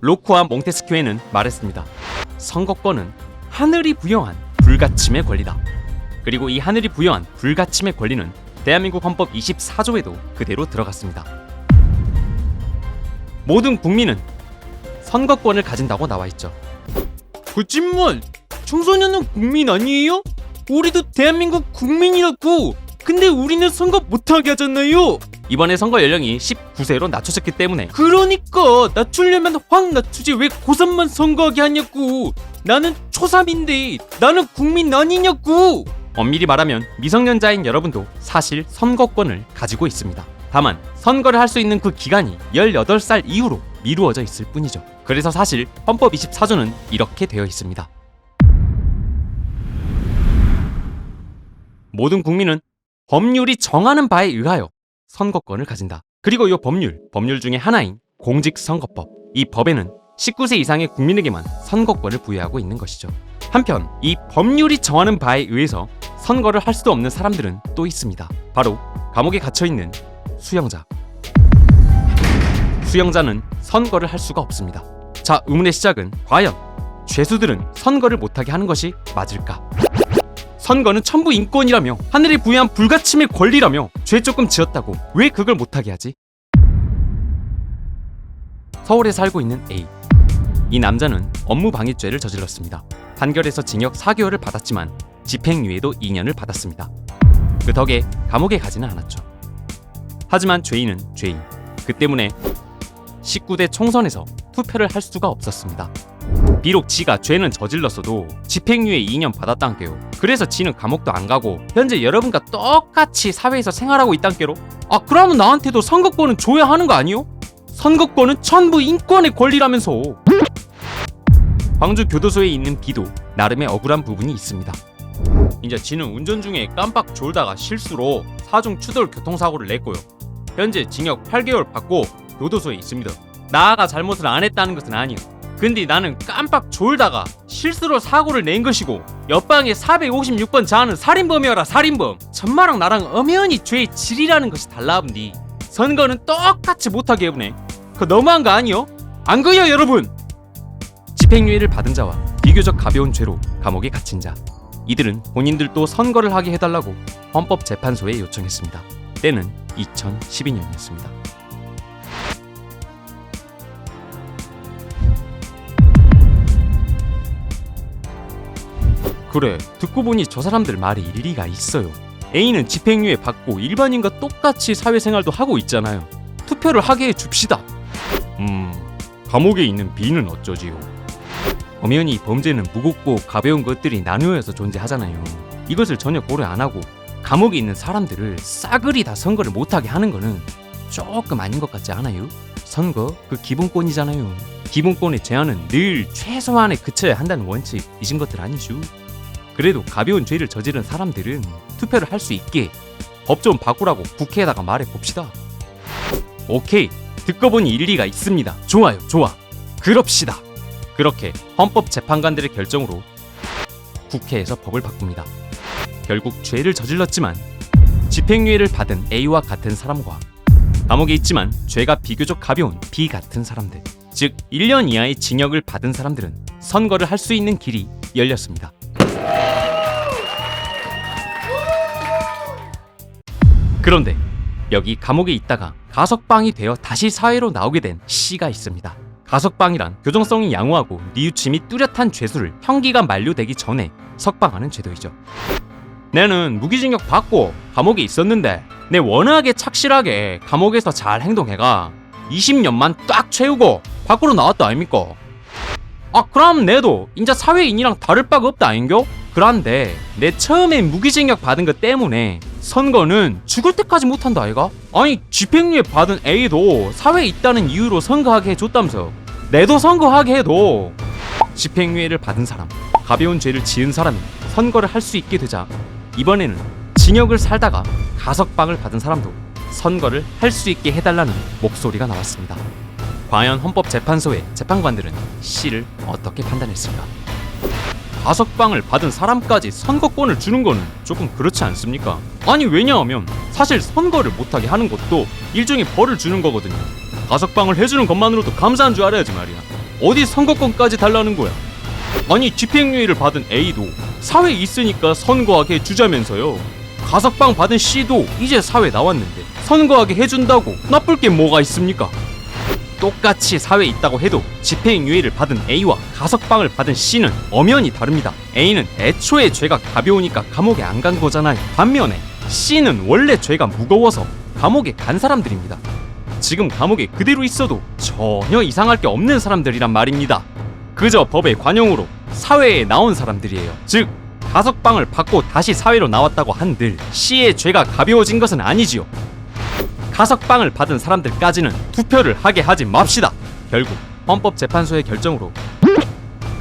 로크와 몽테스큐에는 말했습니다. 선거권은 하늘이 부여한 불가침의 권리다. 그리고 이 하늘이 부여한 불가침의 권리는 대한민국 헌법 24조에도 그대로 들어갔습니다. 모든 국민은 선거권을 가진다고 나와있죠. 거짓말! 청소년은 국민 아니에요? 우리도 대한민국 국민이라고! 근데 우리는 선거 못하게 하잖아요! 이번에 선거 연령이 19세로 낮춰졌기 때문에 그러니까 낮추려면 확 낮추지 왜 고3만 선거하게 하냐고! 나는 초3인데 나는 국민 아니냐고! 엄밀히 말하면 미성년자인 여러분도 사실 선거권을 가지고 있습니다. 다만 선거를 할 수 있는 그 기간이 18살 이후로 미루어져 있을 뿐이죠. 그래서 사실 헌법 24조는 이렇게 되어 있습니다. 모든 국민은 법률이 정하는 바에 의하여 선거권을 가진다. 그리고 이 법률 중에 하나인 공직선거법. 이 법에는 19세 이상의 국민에게만 선거권을 부여하고 있는 것이죠. 한편 이 법률이 정하는 바에 의해서 선거를 할 수 없는 사람들은 또 있습니다. 바로 감옥에 갇혀있는 수영자. 수영자는 선거를 할 수가 없습니다. 자, 의문의 시작은 과연 죄수들은 선거를 못하게 하는 것이 맞을까? 선거는 천부 인권이라며 하늘이 부여한 불가침의 권리라며 죄 조금 지었다고 왜 그걸 못하게 하지? 서울에 살고 있는 A. 이 남자는 업무방해죄를 저질렀습니다. 판결에서 징역 4개월을 받았지만 집행유예도 2년을 받았습니다. 그 덕에 감옥에 가지는 않았죠. 하지만 죄인은 죄인. 그 때문에 19대 총선에서 투표를 할 수가 없었습니다. 비록 지가 죄는 저질렀어도 집행유예 2년 받았단께요. 그래서 지는 감옥도 안 가고 현재 여러분과 똑같이 사회에서 생활하고 있단께로? 아, 그러면 나한테도 선거권은 줘야 하는 거 아니요? 선거권은 천부 인권의 권리라면서. 광주 교도소에 있는 B도 나름의 억울한 부분이 있습니다. 이제 지는 운전 중에 깜빡 졸다가 실수로 사중 추돌 교통사고를 냈고요. 현재 징역 8개월 받고 교도소에 있습니다. 나가 잘못을 안 했다는 것은 아니요. 근데 나는 깜빡 졸다가 실수로 사고를 낸 것이고 옆방에 456번 자하는 살인범이어라 살인범. 천마랑 나랑 엄연히 죄의 질이라는 것이 달라붙니. 선거는 똑같이 못하게 해보네. 그거 너무한 거 아니요? 안 그래요 여러분? 집행유예를 받은 자와 비교적 가벼운 죄로 감옥에 갇힌 자. 이들은 본인들도 선거를 하게 해달라고 헌법재판소에 요청했습니다. 때는 2012년이었습니다. 그래, 듣고 보니 저 사람들 말이 일리가 있어요. A는 집행유예 받고 일반인과 똑같이 사회생활도 하고 있잖아요. 투표를 하게 해줍시다. 감옥에 있는 B는 어쩌지요? 엄연히 범죄는 무겁고 가벼운 것들이 나누어서 존재하잖아요. 이것을 전혀 고려 안 하고 감옥에 있는 사람들을 싸그리 다 선거를 못하게 하는 거는 조금 아닌 것 같지 않아요? 선거 그 기본권이잖아요. 기본권의 제한은 늘 최소한에 그쳐야 한다는 원칙이신 것들 아니죠? 그래도 가벼운 죄를 저지른 사람들은 투표를 할 수 있게 법 좀 바꾸라고 국회에다가 말해봅시다. 오케이, 듣고 보니 일리가 있습니다. 좋아요, 좋아. 그럽시다. 그렇게 헌법재판관들의 결정으로 국회에서 법을 바꿉니다. 결국 죄를 저질렀지만 집행유예를 받은 A와 같은 사람과 감옥에 있지만 죄가 비교적 가벼운 B 같은 사람들, 즉 1년 이하의 징역을 받은 사람들은 선거를 할 수 있는 길이 열렸습니다. 그런데 여기 감옥에 있다가 가석방이 되어 다시 사회로 나오게 된 C가 있습니다. 가석방이란 교정성이 양호하고 뉘우침이 뚜렷한 죄수를 형기가 만료되기 전에 석방하는 제도이죠. 나는 무기징역 받고 감옥에 있었는데 내 워낙에 착실하게 감옥에서 잘 행동해가 20년만 딱 채우고 밖으로 나왔다 아닙니까? 아, 그럼 내도 인자 사회인이랑 다를 바가 없다 아닌겨? 그런데 내 처음에 무기징역 받은 것 때문에 선거는 죽을 때까지 못한다 아이가? 아니, 집행유예 받은 A도 사회에 있다는 이유로 선거하게 해줬다면서. 내도 선거하게 해도 집행유예를 받은 사람, 가벼운 죄를 지은 사람이 선거를 할 수 있게 되자 이번에는 징역을 살다가 가석방을 받은 사람도 선거를 할 수 있게 해달라는 목소리가 나왔습니다. 과연 헌법재판소의 재판관들은 C를 어떻게 판단했을까? 가석방을 받은 사람까지 선거권을 주는 거는 조금 그렇지 않습니까? 아니, 왜냐하면 사실 선거를 못하게 하는 것도 일종의 벌을 주는 거거든요. 가석방을 해주는 것만으로도 감사한 줄 알아야지 말이야. 어디 선거권까지 달라는 거야? 아니 집행유예를 받은 A도 사회에 있으니까 선거하게 해주자면서요. 가석방 받은 C도 이제 사회 나왔는데 선거하게 해준다고 나쁠 게 뭐가 있습니까? 똑같이 사회에 있다고 해도 집행유예를 받은 A와 가석방을 받은 C는 엄연히 다릅니다. A는 애초에 죄가 가벼우니까 감옥에 안 간 거잖아요. 반면에 C는 원래 죄가 무거워서 감옥에 간 사람들입니다. 지금 감옥에 그대로 있어도 전혀 이상할 게 없는 사람들이란 말입니다. 그저 법의 관용으로 사회에 나온 사람들이에요. 즉 가석방을 받고 다시 사회로 나왔다고 한들 C의 죄가 가벼워진 것은 아니지요. 가석방을 받은 사람들까지는 투표를 하게 하지 맙시다. 결국 헌법재판소의 결정으로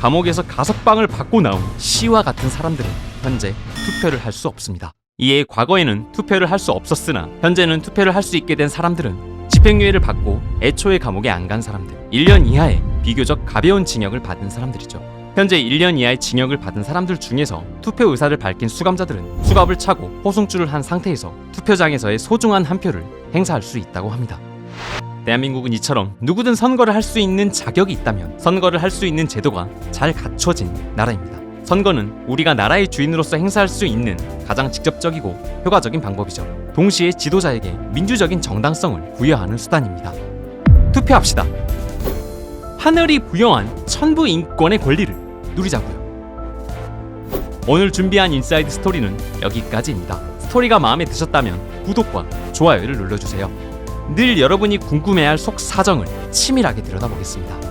감옥에서 가석방을 받고 나온 C와 같은 사람들은 현재 투표를 할 수 없습니다. 이에 과거에는 투표를 할 수 없었으나 현재는 투표를 할 수 있게 된 사람들은 집행유예를 받고 애초에 감옥에 안 간 사람들, 1년 이하의 비교적 가벼운 징역을 받은 사람들이죠. 현재 1년 이하의 징역을 받은 사람들 중에서 투표 의사를 밝힌 수감자들은 수갑을 차고 호송줄을 한 상태에서 투표장에서의 소중한 한 표를 행사할 수 있다고 합니다. 대한민국은 이처럼 누구든 선거를 할 수 있는 자격이 있다면 선거를 할 수 있는 제도가 잘 갖춰진 나라입니다. 선거는 우리가 나라의 주인으로서 행사할 수 있는 가장 직접적이고 효과적인 방법이죠. 동시에 지도자에게 민주적인 정당성을 부여하는 수단입니다. 투표합시다. 하늘이 부여한 천부 인권의 권리를 누리자고요. 오늘 준비한 인사이드 스토리는 여기까지입니다. 스토리가 마음에 드셨다면 구독과 좋아요를 눌러주세요. 늘 여러분이 궁금해할 속 사정을 치밀하게 들여다보겠습니다.